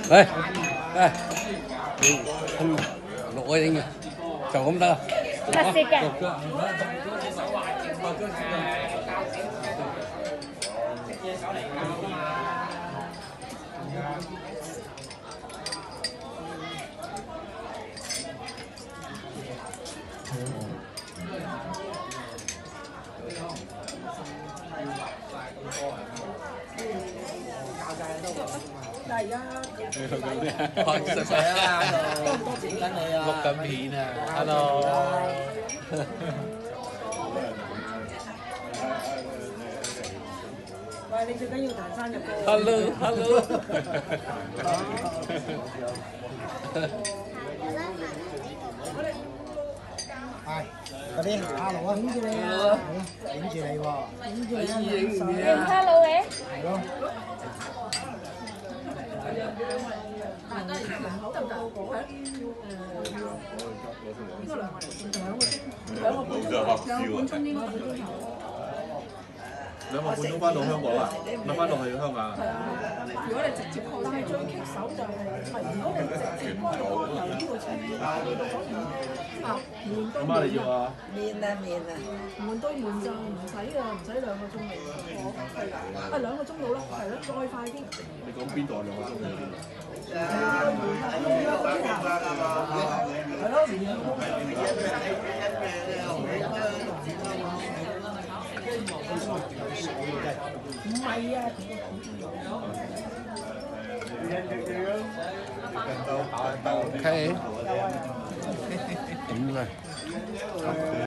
đây đây không lỗi anh nhỉ chồng không ta Classica. Thật sự錄緊片啊 ，hello， 喂，你最緊要彈生日歌。hello，hello，係嗰啲hello啊，影住你啊，影住你喎，影住你啊， Hello 嘅。係咯。2個半鐘翻到香港啊？咪翻到去香港啊？如果你直接開，但係最棘手就係，如果你直接開由呢個程度到咗啊，換都咁啊，你要啊？換都換咋，唔使㗎，唔使2個鐘嚟㗎，係啊2個鐘到啦，係咯，再快啲。你講邊度啊？2個鐘嗰邊？唔係啊。OK，咁啊。